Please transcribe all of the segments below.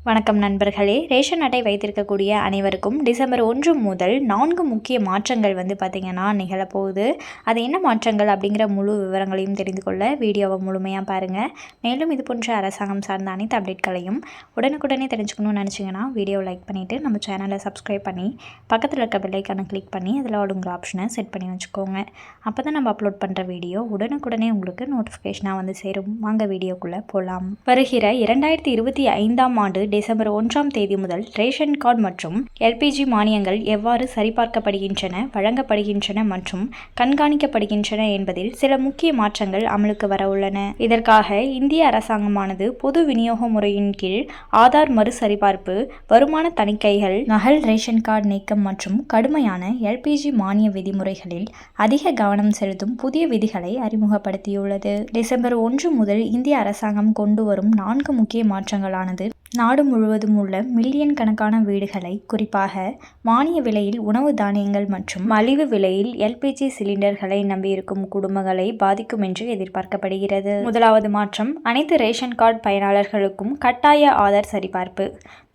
வணக்கம் நண்பர்களே. ரேஷன் அட்டை வைத்திருக்கக்கூடிய அனைவருக்கும் டிசம்பர் 1 முதல் 4 முக்கிய மாற்றங்கள் பார்த்திங்கன்னா நிகழப்போகுது. அது என்ன மாற்றங்கள் அப்படிங்கிற முழு விவரங்களையும் தெரிந்து கொள்ள வீடியோவை முழுமையாக பாருங்கள். மேலும் இது போன்ற அரசாங்கம் சார்ந்த அனைத்து அப்டேட்களையும் உடனுக்குடனே தெரிஞ்சுக்கணும்னு நினச்சிங்கன்னா வீடியோ லைக் பண்ணிவிட்டு நம்ம சேனலை சப்ஸ்கிரைப் பண்ணி பக்கத்தில் இருக்க பெல்லைக்கான கிளிக் பண்ணி அதில் ஆளுங்கிற ஆப்ஷனை செட் பண்ணி வச்சுக்கோங்க. அப்போ தான் நம்ம அப்லோட் பண்ணுற வீடியோ உடனுக்குடனே உங்களுக்கு நோட்டிஃபிகேஷனாக சேரும். வாங்க வீடியோக்குள்ளே போகலாம். வருகிற 2025ஆம் ஆண்டு டிசம்பர் 1ஆம் தேதி முதல் ரேஷன் கார்டு மற்றும் எல்பிஜி மானியங்கள் எவ்வாறு சரிபார்க்கப்படுகின்றன, வழங்கப்படுகின்றன மற்றும் கண்காணிக்கப்படுகின்றன என்பதில் சில முக்கிய மாற்றங்கள் அமலுக்கு வர உள்ளன. இதற்காக இந்திய அரசாங்கமானது பொது விநியோக முறையின் கீழ் ஆதார் மறு சரிபார்ப்பு, வருமான தணிக்கைகள், நகல் ரேஷன் கார்டு நீக்கம் மற்றும் கடுமையான எல்பிஜி மானிய விதிமுறைகளில் அதிக கவனம் செலுத்தும் புதிய விதிகளை அறிமுகப்படுத்தியுள்ளது. டிசம்பர் 1 முதல் இந்திய அரசாங்கம் கொண்டு வரும் 4 முக்கிய மாற்றங்களானது நாடு முழுவதும் உள்ள மில்லியன் கணக்கான வீடுகளை, குறிப்பாக மானிய விலையில் உணவு தானியங்கள் மற்றும் மலிவு விலையில் எல்பிஜி சிலிண்டர்களை நம்பியிருக்கும் குடும்பங்களை பாதிக்கும் என்று எதிர்பார்க்கப்படுகிறது. முதலாவது மாற்றம், அனைத்து ரேஷன் கார்டு பயனாளர்களுக்கும் கட்டாய ஆதார் சரிபார்ப்பு.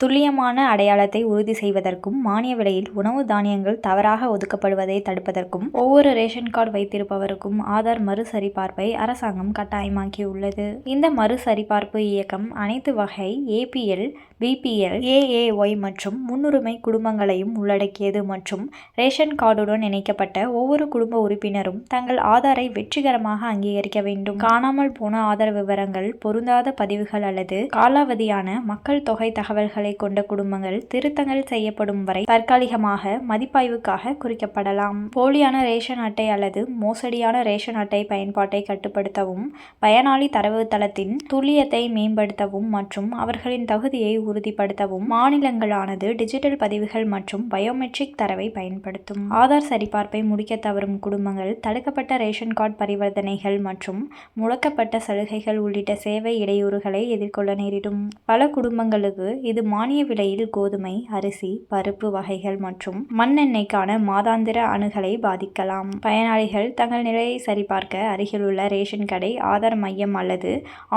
துல்லியமான அடையாளத்தை உறுதி செய்வதற்கும் மானிய விலையில் உணவு தானியங்கள் தவறாக ஒதுக்கப்படுவதை தடுப்பதற்கும் ஒவ்வொரு ரேஷன் கார்டு வைத்திருப்பவருக்கும் ஆதார் மறு சரிபார்ப்பை அரசாங்கம் கட்டாயமாக்கியுள்ளது. இந்த மறு சரிபார்ப்பு இயக்கம் அனைத்து வகை ஏபிஎல், பிபிஎல், ஏஏஒய் மற்றும் முன்னுரிமை குடும்பங்களையும் உள்ளடக்கியது மற்றும் ரேஷன் கார்டுடன் இணைக்கப்பட்ட ஒவ்வொரு குடும்ப உறுப்பினரும் தங்கள் ஆதாரை வெற்றிகரமாக அங்கீகரிக்க வேண்டும். காணாமல் போன ஆதார் விவரங்கள், பொருந்தாத பதிவுகள் அல்லது காலாவதியான மக்கள் தொகை தகவல்களை கொண்ட குடும்பங்கள் திருத்தங்கள் செய்யப்படும் வரை தற்காலிகமாக மதிப்பாய்வுக்காக குறிக்கப்படலாம். போலியான ரேஷன் அட்டை அல்லது மோசடியான ரேஷன் அட்டை பயன்பாட்டை கட்டுப்படுத்தவும், பயனாளி தரவுத்தளத்தின் துல்லியத்தை மேம்படுத்தவும் மற்றும் அவர்களின் தகுதியை உறுதிப்படுத்தவும் மாநிலங்களானது டிஜிட்டல் பதிவுகள் மற்றும் பயோமெட்ரிக் தரவை பயன்படுத்தும். ஆதார் சரிபார்ப்பை முடிக்க தவறும் குடும்பங்கள் தடுக்கப்பட்ட ரேஷன் கார்டு பரிவர்த்தனைகள் மற்றும் முடக்கப்பட்ட சலுகைகள் உள்ளிட்ட சேவை இடையூறுகளை எதிர்கொள்ள நேரிடும். பல குடும்பங்களுக்கு இது மானிய விலையில் கோதுமை, அரிசி, பருப்பு வகைகள் மற்றும் மண்ணெண்ணெய்க்கான மாதாந்திர அணுகலை பாதிக்கலாம். பயனாளிகள் தங்கள் நிலையை சரிபார்க்க அருகிலுள்ள ரேஷன் கடை, ஆதார் மையம் அல்லது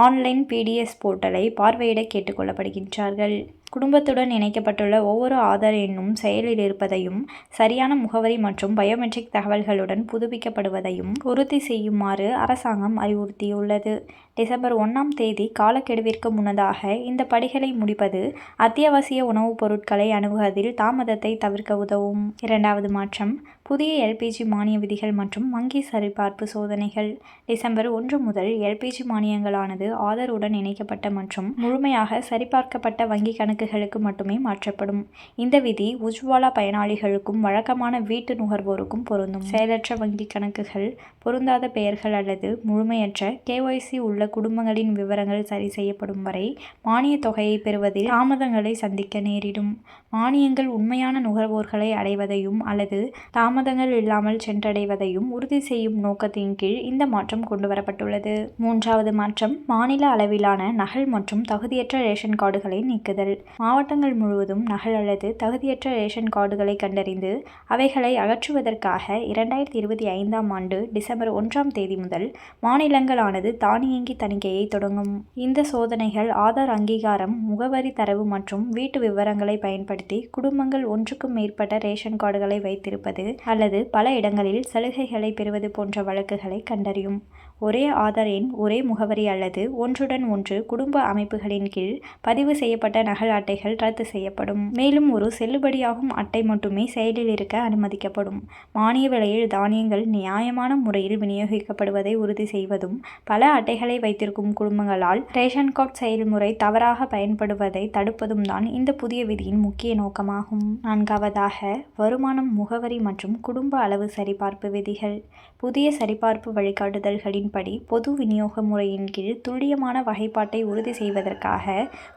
ஆன்லைன் பிடிஎஸ் போர்ட்டலை பார்வையிட கேட்டுக்கொள்ளப்படுகின்றார்கள். குடும்பத்துடன் இணைக்கப்பட்டுள்ள ஒவ்வொரு ஆதார் எண்ணும் செயலில் இருப்பதையும், சரியான முகவரி மற்றும் பயோமெட்ரிக் தகவல்களுடன் புதுப்பிக்கப்படுவதையும் உறுதி செய்யுமாறு அரசாங்கம் அறிவுறுத்தியுள்ளது. டிசம்பர் 1ஆம் தேதி காலக்கெடுவிற்கு முன்னதாக இந்த படிகளை முடிப்பது அத்தியாவசிய உணவுப் பொருட்களை அணுகுவதில் தாமதத்தை தவிர்க்க உதவும். இரண்டாவது மாற்றம், புதிய எல்பிஜி மானிய விதிகள் மற்றும் வங்கி சரிபார்ப்பு சோதனைகள். டிசம்பர் 1 முதல் எல்பிஜி மானியங்களானது ஆதாருடன் இணைக்கப்பட்ட மற்றும் முழுமையாக சரிபார்க்கப்பட்ட வங்கி கணக்குகளுக்கு மட்டுமே மாற்றப்படும். இந்த விதி உஜ்வாலா பயனாளிகளுக்கும் வழக்கமான வீட்டு நுகர்வோருக்கும் பொருந்தும். செயலற்ற வங்கி கணக்குகள், பொருந்தாத பெயர்கள் அல்லது முழுமையற்ற கேஒய்சி உள்ள குடும்பங்களின் விவரங்கள் சரி செய்யப்படும் வரை மானிய தொகையை பெறுவதில் தாமதங்களை சந்திக்க நேரிடும். மானியங்கள் உண்மையான நுகர்வோர்களை அடைவதையும் அல்லது தாமதங்கள் இல்லாமல் சென்றடைவதையும் உறுதி செய்யும் நோக்கத்தின் கீழ் இந்த மாற்றம் கொண்டுவரப்பட்டுள்ளது. மூன்றாவது மாற்றம், மாநில அளவிலான நகல் மற்றும் தகுதியற்ற ரேஷன் கார்டுகளை நீக்குதல். மாவட்டங்கள் முழுவதும் நகல் அல்லது தகுதியற்ற ரேஷன் கார்டுகளை கண்டறிந்து அவைகளை அகற்றுவதற்காக 2025ஆம் ஆண்டு டிசம்பர் 1ஆம் தேதி முதல் மாநிலங்களானது தானியங்கி தணிக்கையை தொடங்கும். இந்த சோதனைகள் ஆதார் அங்கீகாரம், முகவரி தரவு மற்றும் வீட்டு விவரங்களை பயன்படுத்தி குடும்பங்கள் ஒன்றுக்கும் மேற்பட்ட ரேஷன் கார்டுகளை வைத்திருப்பது அல்லது பல இடங்களில் சலுகைகளை பெறுவது போன்ற வழக்குகளை கண்டறியும். ஒரே ஆதார் எண், ஒரே முகவரி அல்லது ஒன்றுடன் ஒன்று குடும்ப அமைப்புகளின் கீழ் பதிவு செய்யப்பட்ட நகல் அட்டைகள் ரத்து செய்யப்படும். மேலும் ஒரு செல்லுபடியாகும் அட்டை மட்டுமே செயலில் இருக்க அனுமதிக்கப்படும். மானிய விலையில் தானியங்கள் நியாயமான முறையில் விநியோகிக்கப்படுவதை உறுதி செய்வதும், பல அட்டைகளை வைத்திருக்கும் குடும்பங்களால் ரேஷன் கார்டு செயல்முறை தவறாக பயன்படுவதை தடுப்பதும் தான் இந்த புதிய விதியின் முக்கிய நோக்கமாகும். நான்காவதாக, வருமானம், முகவரி மற்றும் குடும்ப அளவு சரிபார்ப்பு விதிகள். புதிய சரிபார்ப்பு வழிகாட்டுதல்களின்படி பொது விநியோக முறையின் கீழ் துல்லியமான வகைப்பாட்டை உறுதி செய்வதற்காக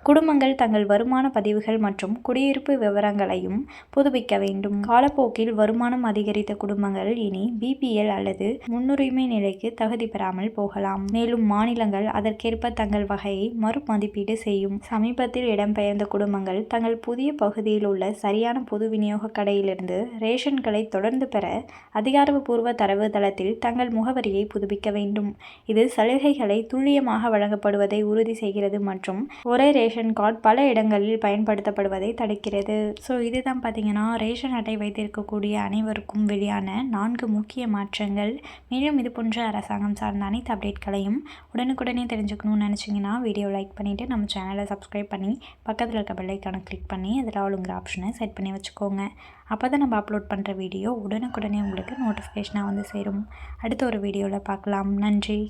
குடும்பங்கள் தங்கள் வருமான பதிவுகள் மற்றும் குடியிருப்பு விவரங்களையும் புதுப்பிக்க வேண்டும். காலப்போக்கில் வருமானம் அதிகரித்த குடும்பங்கள் இனி பிபிஎல் அல்லது முன்னுரிமை நிலைக்கு தகுதி பெறாமல் போகலாம். மேலும் மாநிலங்கள் அதற்கேற்ப தங்கள் வகையை மறுமதிப்பீடு செய்யும். சமீபத்தில் இடம்பெயர்ந்த குடும்பங்கள் தங்கள் புதிய பகுதியில் உள்ள சரியான பொது விநியோக கடையிலிருந்து ரேஷன்களை தொடர்ந்து பெற அதிகாரப்பூர்வ தரவுத்தள இணையதளத்தில் தங்கள் முகவரியை புதுப்பிக்க வேண்டும். இது சலுகைகளை துல்லியமாக வழங்கப்படுவதை உறுதி செய்கிறது மற்றும் ஒரே ரேஷன் கார்டு பல இடங்களில் பயன்படுத்தப்படுவதை தடுக்கிறது. ஸோ இதுதான் பார்த்தீங்கன்னா ரேஷன் அட்டை வைத்திருக்கக்கூடிய அனைவருக்கும் வெளியான 4 முக்கிய மாற்றங்கள். மேலும் இது போன்ற அரசாங்கம் சார்ந்த அனைத்து அப்டேட்களையும் உடனுக்குடனே தெரிஞ்சுக்கணும்னு நினச்சிங்கன்னா வீடியோ லைக் பண்ணிவிட்டு நம்ம சேனலை சப்ஸ்கிரைப் பண்ணி பக்கத்தில் இருக்க பெல் ஐக்கானை கிளிக் பண்ணி அதில் ஆளுங்கிற ஆப்ஷனை செட் பண்ணி வச்சுக்கோங்க. அப்போ தான் நம்ம அப்லோட் பண்ணுற வீடியோ உடனுக்குடனே உங்களுக்கு நோட்டிஃபிகேஷனாக வந்து சேரும். அடுத்த ஒரு வீடியோவில் பார்க்கலாம். நன்றி.